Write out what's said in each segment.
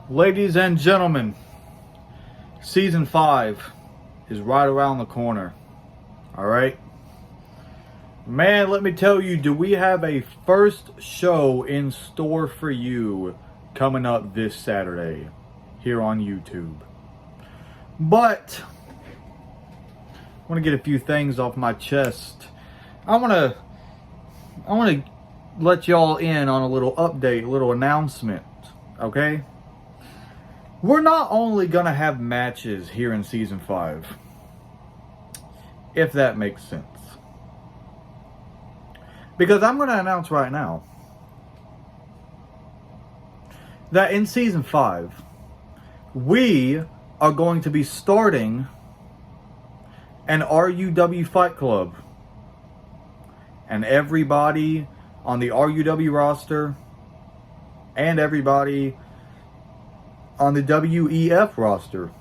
Ladies and gentlemen, Season 5 is right around the corner. Alright? Man, let me tell you, do we have a first show in store for you coming up this Saturday here on YouTube. But I want to get a few things off my chest. I want to let y'all in on a little update, a little announcement, okay? We're not only going to have matches here in Season 5, if that makes sense. Because I'm going to announce right now that in Season 5, we are going to be starting an RUW Fight Club. And everybody on the RUW roster and everybody on the WEF roster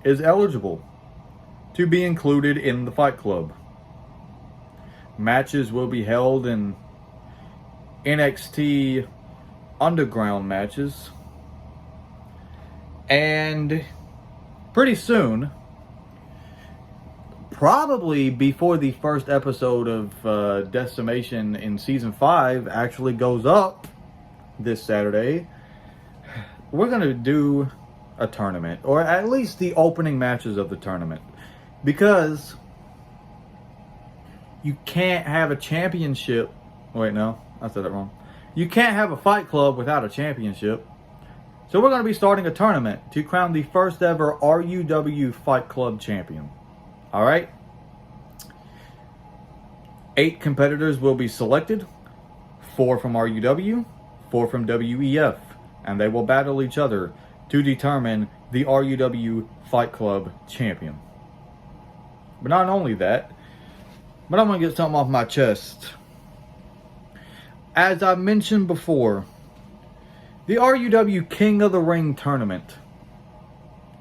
is eligible to be included in the Fight Club. Matches will be held in NXT Underground matches. And pretty soon, probably before the first episode of Decimation in Season 5 actually goes up this Saturday, we're going to do a tournament, or at least the opening matches of the tournament, because you can't have a championship. Wait, no, I said it wrong. You can't have a Fight Club without a championship. So we're going to be starting a tournament to crown the first ever RUW Fight Club champion. All right? 8 competitors will be selected. 4 from RUW, 4 from WEF. And they will battle each other to determine the RUW Fight Club champion. But not only that, but I'm going to get something off my chest. As I mentioned before, the RUW King of the Ring tournament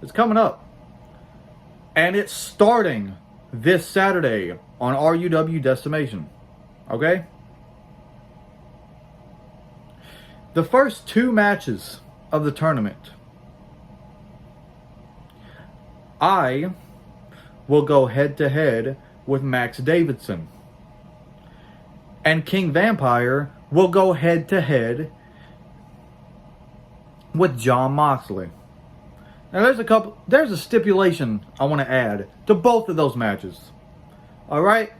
is coming up. And it's starting this Saturday on RUW Decimation. Okay? The first 2 matches of the tournament, I will go head-to-head with Max Davidson. And King Vampire will go head-to-head with Jon Moxley. Now there's a stipulation I want to add to both of those matches. Alright?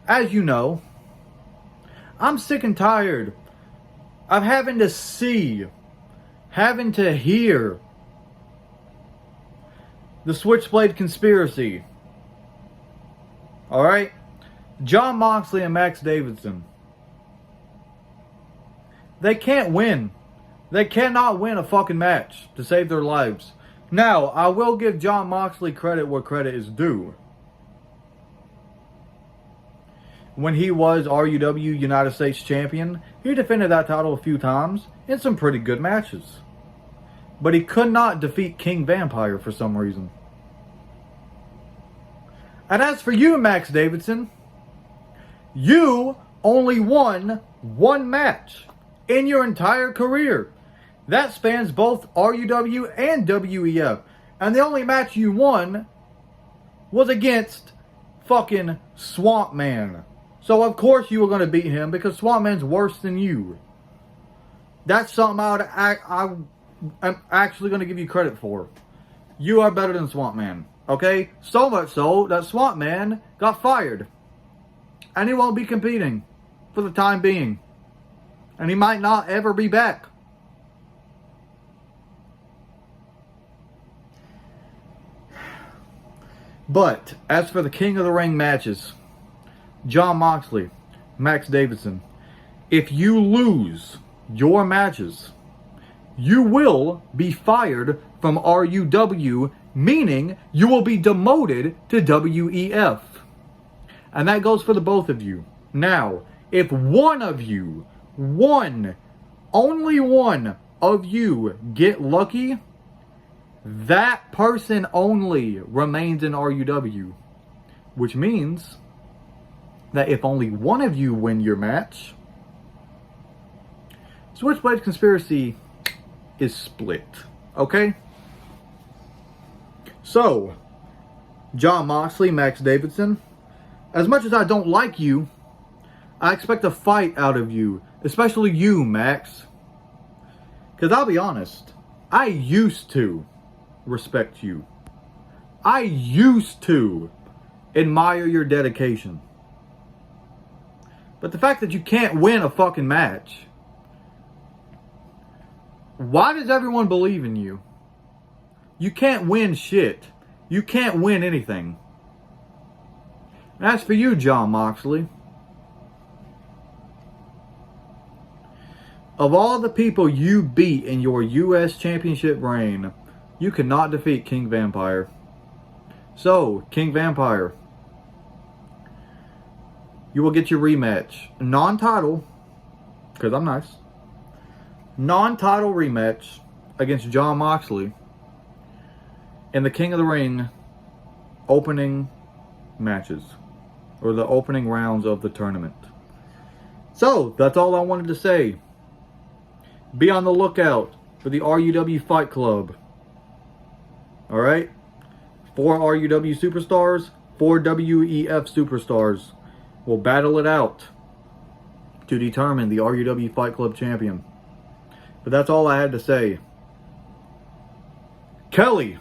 As you know, I'm sick and tired of having to see, having to hear the Switchblade conspiracy. Alright? Jon Moxley and Max Davidson. They can't win. They cannot win a fucking match to save their lives. Now, I will give Jon Moxley credit where credit is due. When he was RUW United States Champion, he defended that title a few times in some pretty good matches. But he could not defeat King Vampire for some reason. And as for you, Max Davidson, you only won 1 match in your entire career. That spans both RUW and WEF. And the only match you won was against fucking Swamp Man. So of course you were going to beat him because Swamp Man's worse than you. That's something I'm actually going to give you credit for. You are better than Swamp Man. Okay? So much so that Swamp Man got fired. And he won't be competing for the time being. And he might not ever be back. But as for the King of the Ring matches, Jon Moxley, Max Davidson, if you lose your matches, you will be fired from RUW, meaning you will be demoted to WEF. And that goes for the both of you. Now, if one of you, only one of you get lucky, that person only remains in RUW. Which means that if only one of you win your match, Switchblade conspiracy is split. Okay? So, Jon Moxley, Max Davidson, as much as I don't like you, I expect a fight out of you. Especially you, Max. Because I'll be honest, I used to respect you. I used to admire your dedication. But the fact that you can't win a fucking match, why does everyone believe in you? You can't win shit. You can't win anything. And as for you, Jon Moxley, of all the people you beat in your U.S. Championship reign, you cannot defeat King Vampire. So, King Vampire, you will get your rematch. Non-title, because I'm nice. Non-title rematch against Jon Moxley in the King of the Ring opening matches. Or the opening rounds of the tournament. So, that's all I wanted to say. Be on the lookout for the RUW Fight Club. Alright? 4 RUW superstars, 4 WEF superstars will battle it out to determine the RUW Fight Club champion. But that's all I had to say. Kelly,